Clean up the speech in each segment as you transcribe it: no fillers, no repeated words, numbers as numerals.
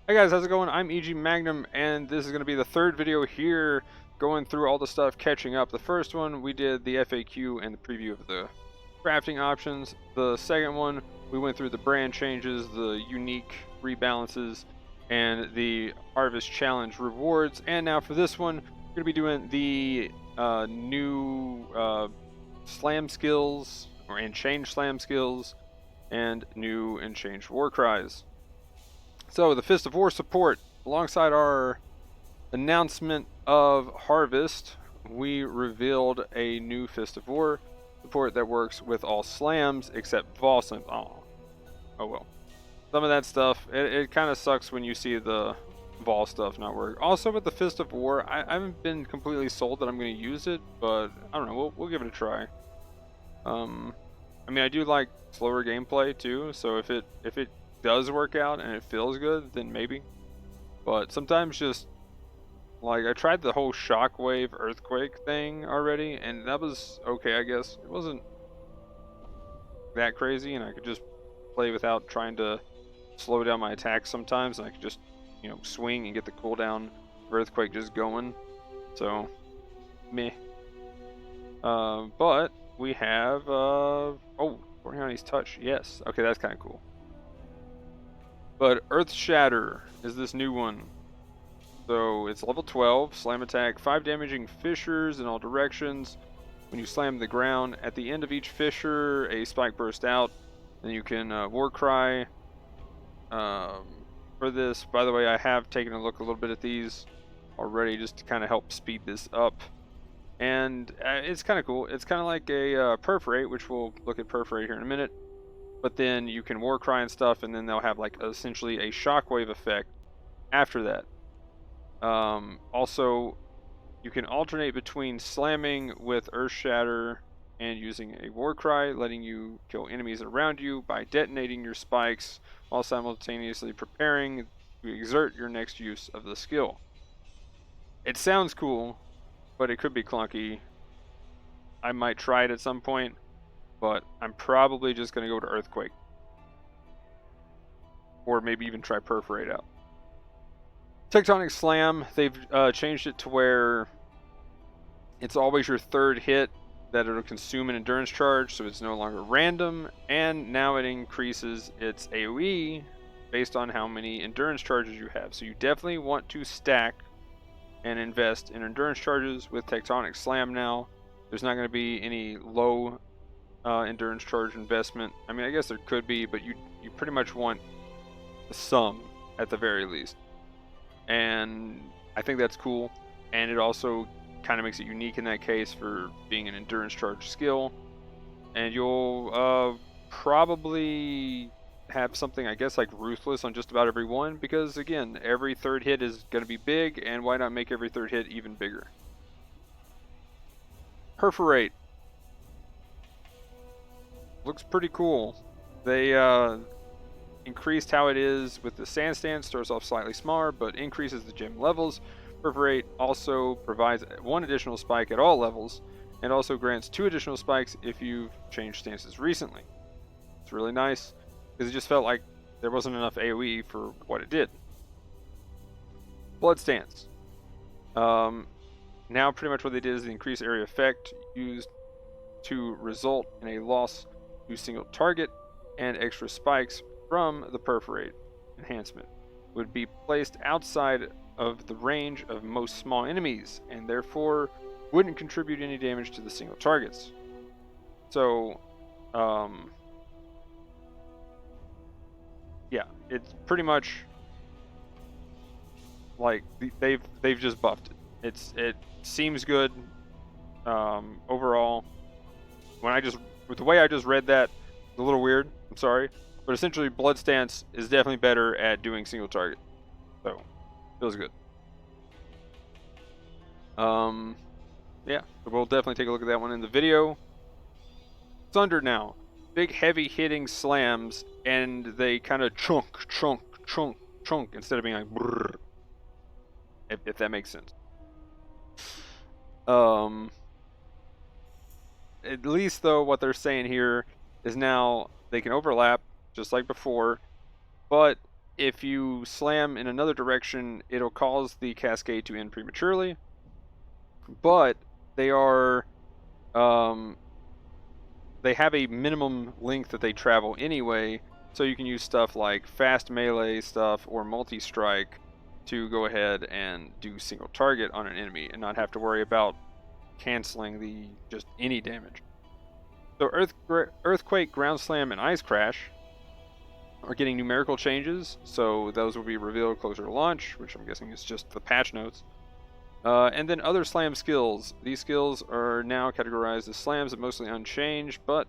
Hey guys, how's it going? I'm EG Magnum, and this is going to be the third video here, going through all the stuff, catching up. The first one, we did the FAQ and the preview of the crafting options. The second one, we went through the brand changes, the unique rebalances, and the Harvest Challenge rewards. And now for this one, we're going to be doing the new slam skills, and change slam skills, and new and changed War Cries. So the Fist of War support, alongside our announcement of Harvest, we revealed a new Fist of War support that works with all slams except Vol slams. Oh well. Some of that stuff, it kind of sucks when you see the Vol stuff not work. Also with the Fist of War, I haven't been completely sold that I'm going to use it, but I don't know, we'll give it a try. I mean, I do like slower gameplay too, so if it does work out and it feels good, then maybe. But sometimes just like I tried the whole shockwave earthquake thing already, and that was okay, I guess. It wasn't that crazy, and I could just play without trying to slow down my attacks sometimes, and I could just, swing and get the cooldown of earthquake just going. So meh. But we have oh, Coriolis touch, yes. Okay, that's kind of cool. But Earth Shatter is this new one. So it's level 12, slam attack, 5 damaging fissures in all directions. When you slam the ground, at the end of each fissure, a spike bursts out. Then you can War Cry. For this, by the way, I have taken a look a little bit at these already just to kind of help speed this up. And it's kind of cool. It's kind of like a Perforate, which we'll look at Perforate here in a minute. But then you can War Cry and stuff, and then they'll have like essentially a shockwave effect after that. Also, you can alternate between slamming with Earth Shatter and using a War Cry, letting you kill enemies around you by detonating your spikes while simultaneously preparing to exert your next use of the skill. It sounds cool, but it could be clunky. I might try it at some point, but I'm probably just going to go to Earthquake. Or maybe even try Perforate out. Tectonic Slam, they've changed it to where it's always your third hit that it'll consume an endurance charge, so it's no longer random, and now it increases its AoE based on how many endurance charges you have. So you definitely want to stack and invest in endurance charges with Tectonic Slam now. There's not going to be any low endurance charge investment. I mean, I guess there could be, but you pretty much want some at the very least. And I think that's cool. And it also kind of makes it unique in that case for being an endurance charge skill. And you'll probably have something, I guess, like Ruthless on just about every one, because again, every third hit is going to be big, and why not make every third hit even bigger? Perforate looks pretty cool. They increased how it is with the sand stance. Starts off slightly smaller, but increases the gem levels. Perforate also provides 1 additional spike at all levels, and also grants 2 additional spikes if you've changed stances recently. It's really nice, because it just felt like there wasn't enough AoE for what it did. Blood Stance. Now pretty much what they did is the increased area effect used to result in a loss to single target, and extra spikes from the Perforate enhancement would be placed outside of the range of most small enemies, and therefore wouldn't contribute any damage to the single targets. So, yeah, it's pretty much like they've just buffed it. It seems good overall. With the way I just read that, it's a little weird. I'm sorry, but essentially, Blood Stance is definitely better at doing single target. So, feels good. Yeah, so we'll definitely take a look at that one in the video. Thunder now. Big heavy hitting slams, and they kind of chunk instead of being like brrr, if that makes sense. At least though, what they're saying here is now they can overlap just like before, but if you slam in another direction, it'll cause the cascade to end prematurely. But they are, they have a minimum length that they travel anyway, so you can use stuff like fast melee stuff or multi-strike to go ahead and do single target on an enemy and not have to worry about canceling the just any damage. So Earthquake, Ground Slam, and Ice Crash are getting numerical changes, so those will be revealed closer to launch, which I'm guessing is just the patch notes. And then other slam skills. These skills are now categorized as slams and mostly unchanged, but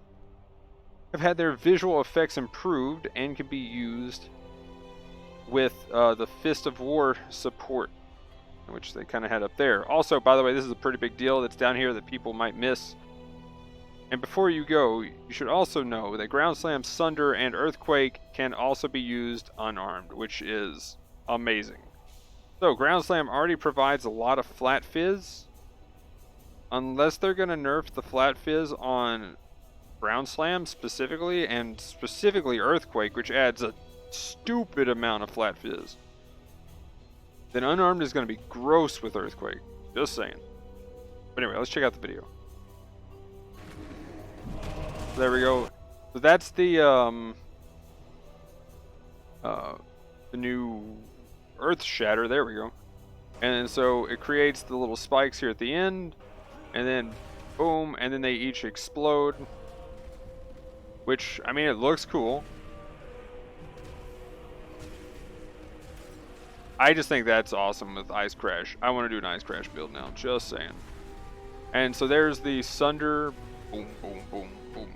have had their visual effects improved and can be used with the Fist of War support, which they kind of had up there. Also, by the way, this is a pretty big deal that's down here that people might miss. And before you go, you should also know that Ground Slam, Sunder, and Earthquake can also be used unarmed, which is amazing. So, Ground Slam already provides a lot of flat fizz. Unless they're going to nerf the flat fizz on Ground Slam specifically, and specifically Earthquake, which adds a stupid amount of flat fizz, then unarmed is going to be gross with Earthquake. Just saying. But anyway, let's check out the video. There we go. So that's the new Earth Shatter. There we go. And so it creates the little spikes here at the end, and then boom, and then they each explode. Which, I mean, it looks cool. I just think that's awesome with Ice Crash. I want to do an Ice Crash build now, just saying. And so there's the Sunder. Boom, boom, boom, boom.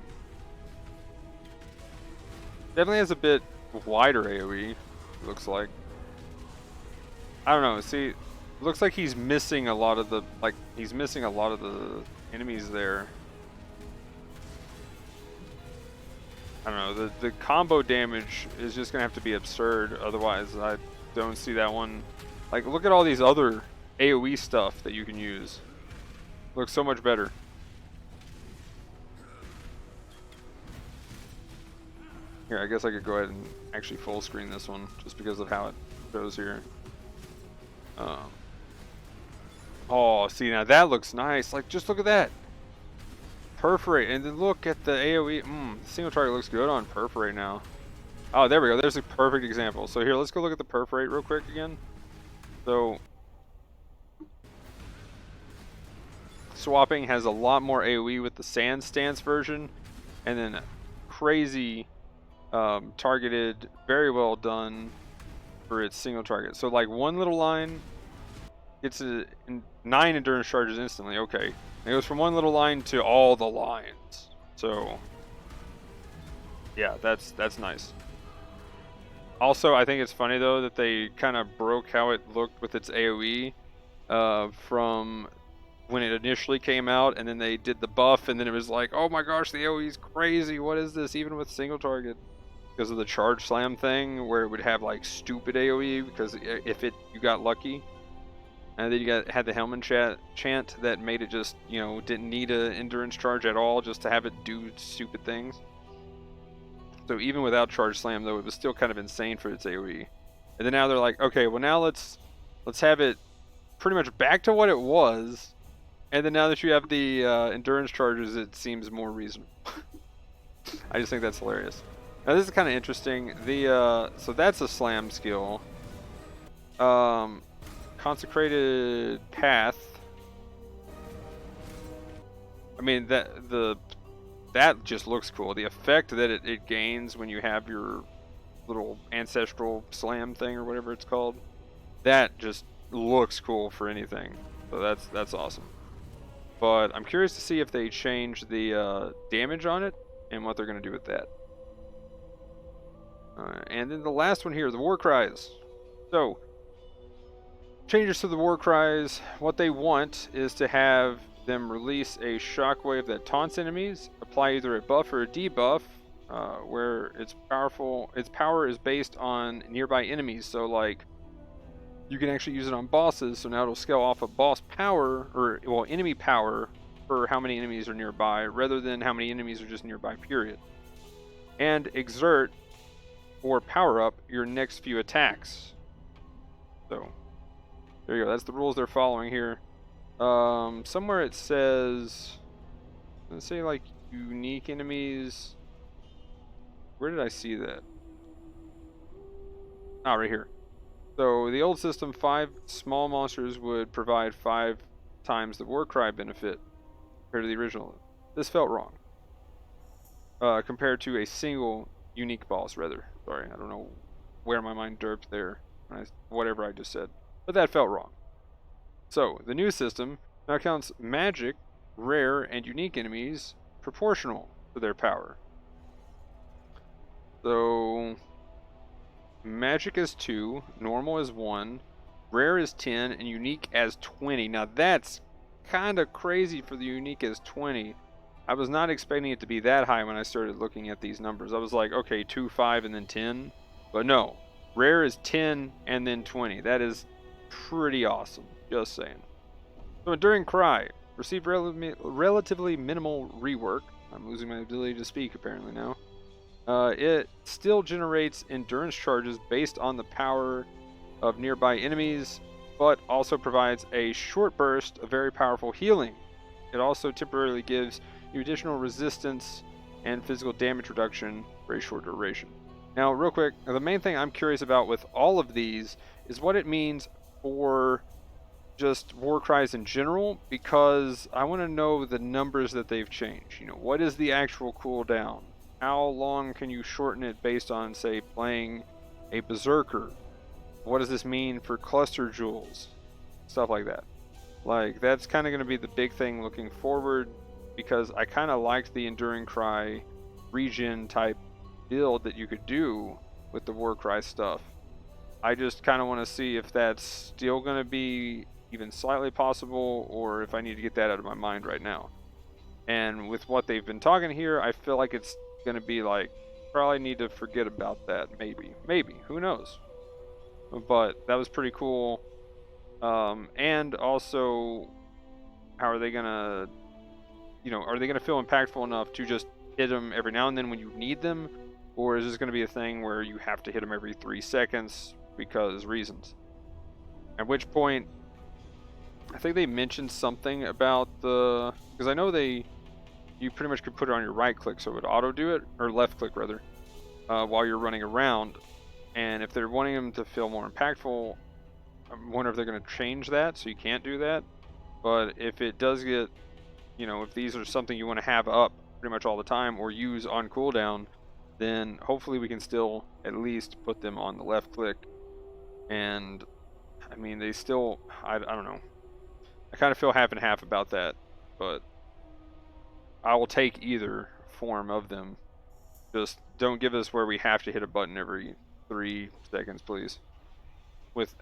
Definitely has a bit wider AoE, looks like. I don't know, see, it looks like he's missing a lot of the, enemies there. I don't know, the combo damage is just gonna have to be absurd, otherwise I don't see that one. Like, look at all these other AoE stuff that you can use. Looks so much better. Here, I guess I could go ahead and actually full screen this one, just because of how it goes here. Oh, see, now that looks nice. Like, just look at that. Perforate, and then look at the AoE. Single target looks good on Perforate now. Oh, there we go. There's a perfect example. So here, let's go look at the Perforate real quick again. So, swapping has a lot more AoE with the Sand Stance version, and then crazy targeted, very well done for its single target. So like one little line gets 9 endurance charges instantly. Okay, it goes from one little line to all the lines. So yeah, that's nice. Also, I think it's funny though that they kind of broke how it looked with its AoE from when it initially came out, and then they did the buff, and then it was like, oh my gosh, the AoE is crazy. What is this? Even with single target. Because of the charge slam thing, where it would have like stupid AoE, because if you got lucky, and then you had the Hellman chant that made it just, you know, didn't need an endurance charge at all just to have it do stupid things. So even without charge slam though, it was still kind of insane for its AoE. And then now they're like, okay, well now let's have it pretty much back to what it was, and then now that you have the endurance charges, it seems more reasonable. I just think that's hilarious. Now this is kind of interesting. So that's a slam skill. Consecrated Path. I mean that just looks cool. The effect that it gains when you have your little ancestral slam thing or whatever it's called, that just looks cool for anything. So that's awesome. But I'm curious to see if they change the damage on it and what they're gonna do with that. And then the last one here, the War Cries. So, changes to the War Cries. What they want is to have them release a shockwave that taunts enemies, apply either a buff or a debuff, where its power is based on nearby enemies. So, like, you can actually use it on bosses. So now it'll scale off of boss power, or well, enemy power, for how many enemies are nearby, rather than how many enemies are just nearby. Period. And exert or power up your next few attacks. So there you go. That's the rules they're following here. Somewhere it says, let's say like unique enemies. Where did I see that? Ah, right here. So the old system, 5 small monsters would provide 5 times the War Cry benefit compared to the original. This felt wrong. Compared to a single unique boss, rather. Sorry, I don't know where my mind derped there. Whatever I just said. But that felt wrong. So, the new system now counts magic, rare, and unique enemies proportional to their power. So, magic is 2, normal is 1, rare is 10, and unique as 20. Now that's kind of crazy for the unique as 20. I was not expecting it to be that high when I started looking at these numbers. I was like, okay, 2, 5, and then 10. But no, rare is 10 and then 20. That is pretty awesome, just saying. So Enduring Cry received relatively minimal rework. I'm losing my ability to speak apparently now. It still generates endurance charges based on the power of nearby enemies, but also provides a short burst of very powerful healing. It also temporarily gives you additional resistance and physical damage reduction for a short duration. Now, real quick, the main thing I'm curious about with all of these is what it means for just War Cries in general, because I want to know the numbers that they've changed. You know, what is the actual cooldown? How long can you shorten it based on, say, playing a Berserker? What does this mean for cluster jewels? Stuff like that. Like, that's kind of going to be the big thing looking forward, because I kind of liked the Enduring Cry regen type build that you could do with the War Cry stuff. I just kind of want to see if that's still going to be even slightly possible, or if I need to get that out of my mind right now. And with what they've been talking here, I feel like it's going to be like, probably need to forget about that, maybe, who knows. But that was pretty cool. And also, how are they going to, are they going to feel impactful enough to just hit them every now and then when you need them? Or is this going to be a thing where you have to hit them every 3 seconds because reasons? At which point, I think they mentioned something about because I know you pretty much could put it on your right click so it would auto do it, or left click rather, while you're running around. And if they're wanting them to feel more impactful, I wonder if they're going to change that so you can't do that. But if it does get, if these are something you want to have up pretty much all the time or use on cooldown, then hopefully we can still at least put them on the left click. And I mean, they still, I don't know. I kind of feel half and half about that, but I will take either form of them. Just don't give us where we have to hit a button every 3 seconds, please. With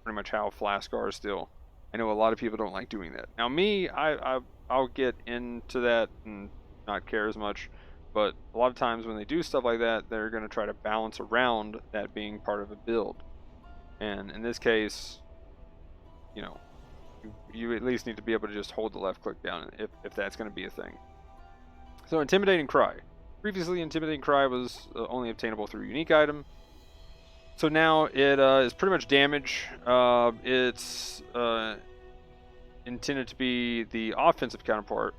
pretty much how Flask are still. I know a lot of people don't like doing that. Now me, I'll get into that and not care as much, but a lot of times when they do stuff like that, they're going to try to balance around that being part of a build. And in this case, you at least need to be able to just hold the left click down if that's going to be a thing. So Intimidating Cry. Previously, Intimidating Cry was only obtainable through a unique item. So now it is pretty much damage. It's intended to be the offensive counterpart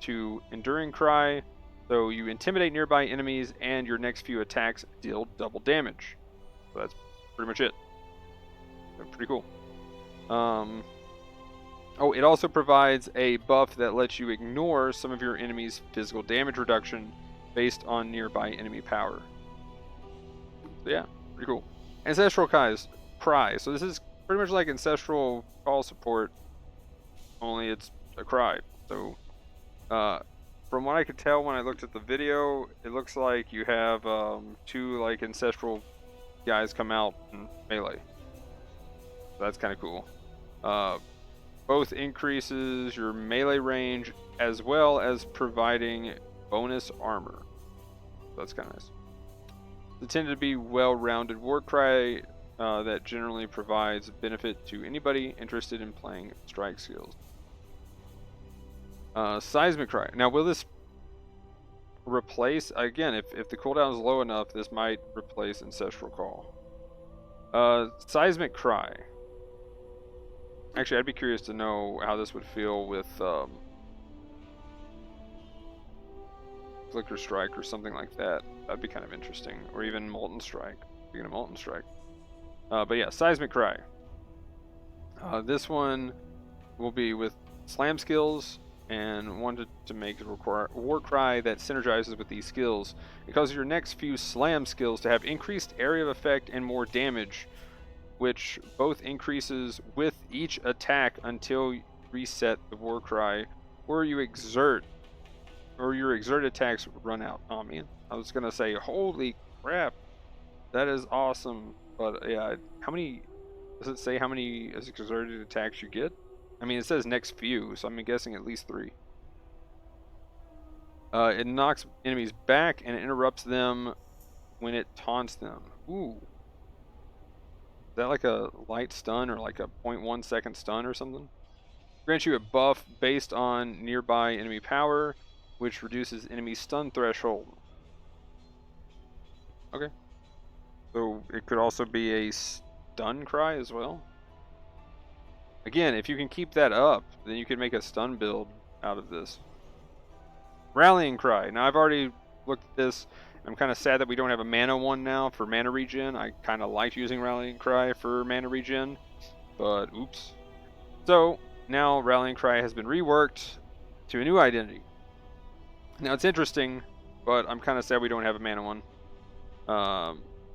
to Enduring Cry. So you intimidate nearby enemies and your next few attacks deal double damage. So that's pretty much it. Pretty cool. Oh, it also provides a buff that lets you ignore some of your enemy's physical damage reduction based on nearby enemy power. So yeah, pretty cool. Ancestral Cry. So this is pretty much like Ancestral Call support, only it's a cry. So from what I could tell when I looked at the video, it looks like you have 2 like Ancestral guys come out in melee. So that's kind of cool. Both increases your melee range as well as providing bonus armor. So that's kind of nice. They tend to be well-rounded War Cry that generally provides benefit to anybody interested in playing strike skills. Seismic Cry. Now, will this replace, again, if the cooldown is low enough, this might replace Ancestral Call. Seismic Cry. Actually, I'd be curious to know how this would feel with Flicker Strike or something like that. That'd be kind of interesting. Or even Molten Strike. Speaking of Molten Strike. But yeah, Seismic Cry. This one will be with slam skills, and wanted to make a War Cry that synergizes with these skills. It causes your next few slam skills to have increased area of effect and more damage, which both increases with each attack until you reset the War Cry, or your exert attacks run out. Oh man, I was gonna say, holy crap, that is awesome. But yeah, how many, does it say how many exerted attacks you get? I mean, it says next few, so I'm guessing at least 3. It knocks enemies back and interrupts them when it taunts them. Ooh. Is that like a light stun or like a 0.1 second stun or something? Grants you a buff based on nearby enemy power, which reduces enemy stun threshold. Okay. So it could also be a stun cry as well. Again, if you can keep that up, then you could make a stun build out of this. Rallying Cry. Now, I've already looked at this. I'm kind of sad that we don't have a mana one now for mana regen. I kind of liked using Rallying Cry for mana regen, but oops. So, now Rallying Cry has been reworked to a new identity. Now, it's interesting, but I'm kind of sad we don't have a mana one.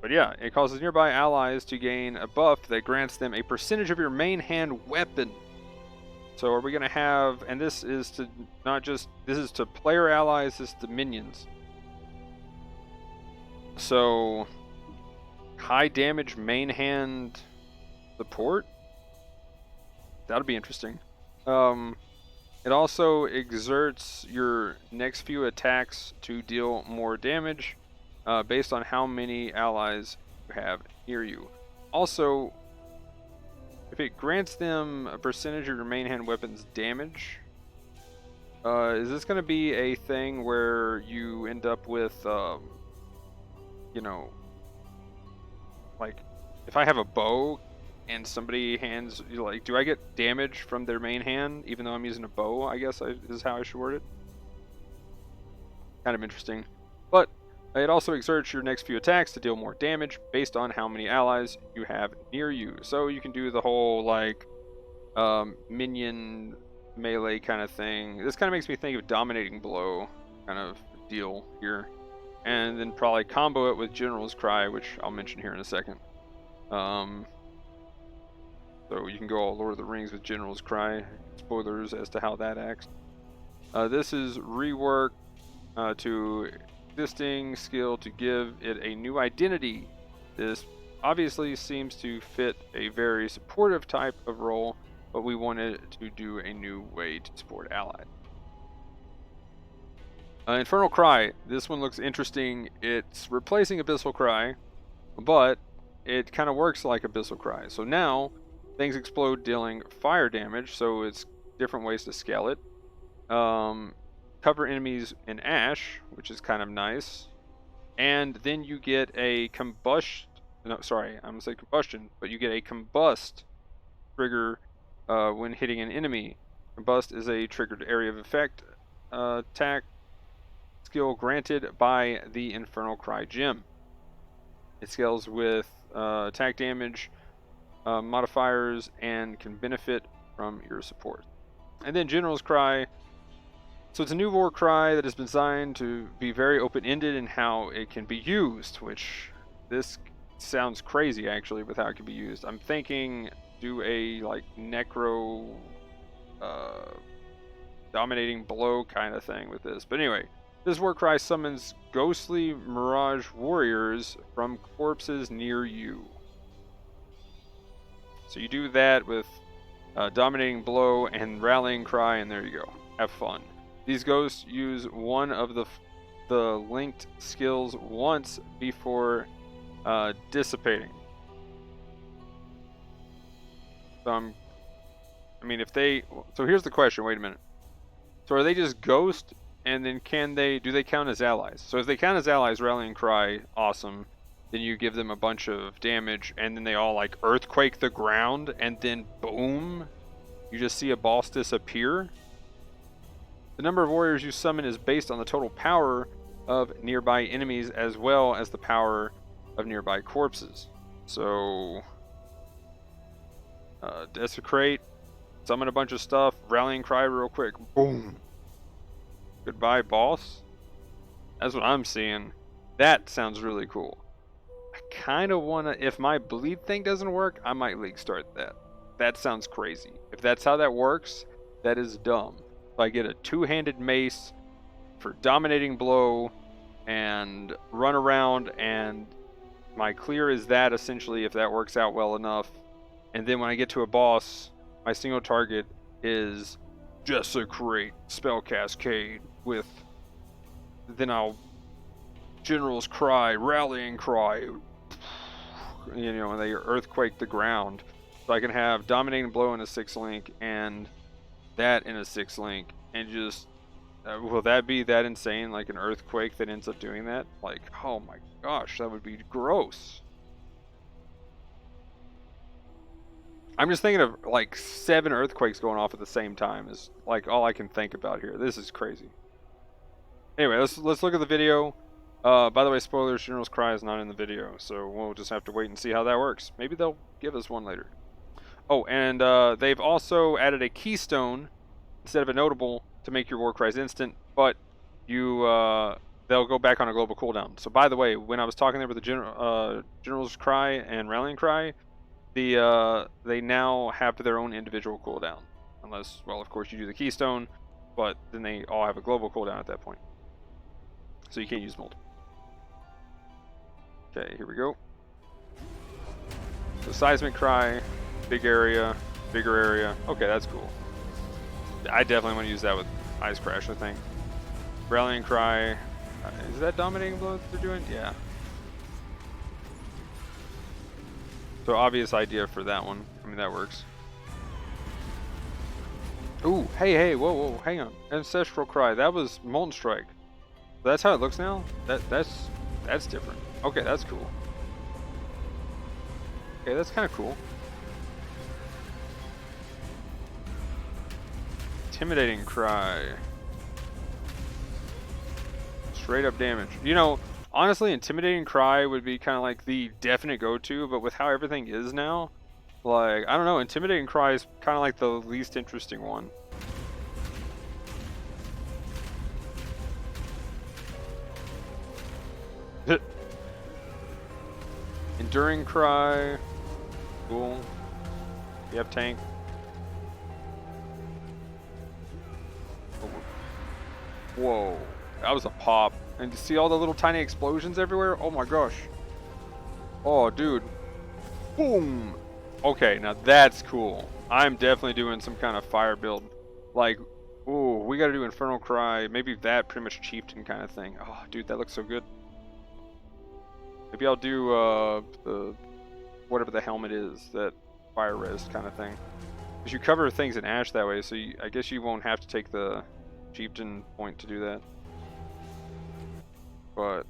But yeah, it causes nearby allies to gain a buff that grants them a percentage of your main hand weapon. So are we going to have, and this is to not just, this is to player allies, this is to minions. So, high damage main hand support? That'll be interesting. It also exerts your next few attacks to deal more damage based on how many allies you have near you. Also, if it grants them a percentage of your main hand weapon's damage, is this going to be a thing where you end up with, you know, like, if I have a bow and somebody hands, like, do I get damage from their main hand even though I'm using a bow, I guess is how I should word it. Kind of interesting. But it also exerts your next few attacks to deal more damage based on how many allies you have near you. So you can do the whole, like, minion melee kind of thing. This kind of makes me think of Dominating Blow kind of deal here. And then probably combo it with General's Cry, which I'll mention here in a second. So you can go all Lord of the Rings with General's Cry. Spoilers as to how that acts. This is rework to existing skill to give it a new identity. This obviously seems to fit a very supportive type of role, but we wanted to do a new way to support allies. Infernal Cry. This one looks interesting. It's replacing Abyssal Cry, but it kind of works like Abyssal Cry. So now things explode dealing fire damage, so it's different ways to scale it. Cover enemies in ash, which is kind of nice. And then you get a combustion, no, sorry, I'm going to say combustion, but you get a combust trigger when hitting an enemy. Combust is a triggered area of effect attack skill granted by the Infernal Cry gem. It scales with attack damage modifiers and can benefit from your support. And then General's Cry. So it's a new War Cry that is designed to be very open-ended in how it can be used, which this sounds crazy actually with how it can be used. I'm thinking do a like necro dominating blow kind of thing with this. But anyway, this War Cry summons ghostly mirage warriors from corpses near you. So you do that with dominating blow and rallying cry, and there you go. Have fun. These ghosts use one of the linked skills once before dissipating. So I mean, if they, so here's the question. Wait a minute. So are they just ghost And then do they count as allies? So if they count as allies, Rallying Cry, awesome. Then you give them a bunch of damage, and then they all like earthquake the ground, and then boom, you just see a boss disappear. The number of warriors you summon is based on the total power of nearby enemies as well as the power of nearby corpses. So, desecrate, summon a bunch of stuff, Rallying Cry real quick, boom. Goodbye, boss. That's what I'm seeing. That sounds really cool. I kind of want to, if my bleed thing doesn't work, I might league start that. That sounds crazy. If that's how that works, that is dumb. If I get a two-handed mace for dominating blow and run around, and my clear is that essentially, if that works out well enough, and then when I get to a boss, my single target is desecrate, spell cascade with, then I'll General's Cry, Rallying Cry, you know, and they earthquake the ground. So I can have Dominating Blow in a 6-link and that in a 6-link, and just, will that be that insane, like an earthquake that ends up doing that? Like, oh my gosh, that would be gross. I'm just thinking of like 7 earthquakes going off at the same time is like all I can think about here. This is crazy. Anyway, let's look at the video. By the way, spoilers, General's Cry is not in the video, so we'll just have to wait and see how that works. Maybe they'll give us one later. Oh, and they've also added a keystone instead of a notable to make your War Cries instant, but you they'll go back on a global cooldown. So by the way, when I was talking there with the General's Cry and Rallying Cry, they now have their own individual cooldown. Unless, well, of course you do the keystone, but then they all have a global cooldown at that point. So you can't use multiple. Okay, here we go. So Seismic Cry, big area, bigger area. Okay, that's cool. I definitely want to use that with Ice Crash, I think. Rallying Cry. Is that Dominating Blow that they're doing? Yeah. So obvious idea for that one. I mean, that works. Ooh, hey, whoa, hang on. Ancestral Cry. That was Molten Strike. That's how it looks now? That's different. Okay, that's cool. Okay, that's kind of cool. Intimidating Cry. Straight up damage. You know, honestly, Intimidating Cry would be kind of like the definite go-to, but with how everything is now, like, I don't know, Intimidating Cry is kind of like the least interesting one. Enduring Cry. Cool. Yep, tank. Whoa. That was a pop. And you see all the little tiny explosions everywhere? Oh my gosh. Oh, dude. Boom. Okay, now that's cool. I'm definitely doing some kind of fire build. Like, ooh, we gotta do Infernal Cry. Maybe that pretty much chieftain kind of thing. Oh, dude, that looks so good. Maybe I'll do the whatever the helmet is, that fire resist kind of thing. Because you cover things in ash that way, so I guess you won't have to take the chieftain point to do that. But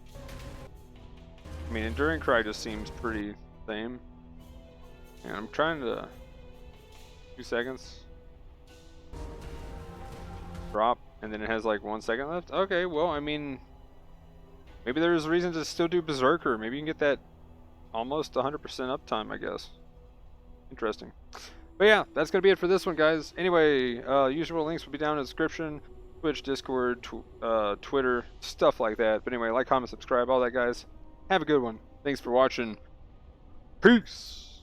I mean, Enduring Cry just seems pretty same. And I'm trying to 2 seconds. Drop, and then it has like 1 second left. Okay, well, I mean, maybe there's a reason to still do Berserker. Maybe you can get that almost 100% uptime, I guess. Interesting. But yeah, that's going to be it for this one, guys. Anyway, usual links will be down in the description. Twitch, Discord, Twitter, stuff like that. But anyway, like, comment, subscribe, all that, guys. Have a good one. Thanks for watching. Peace!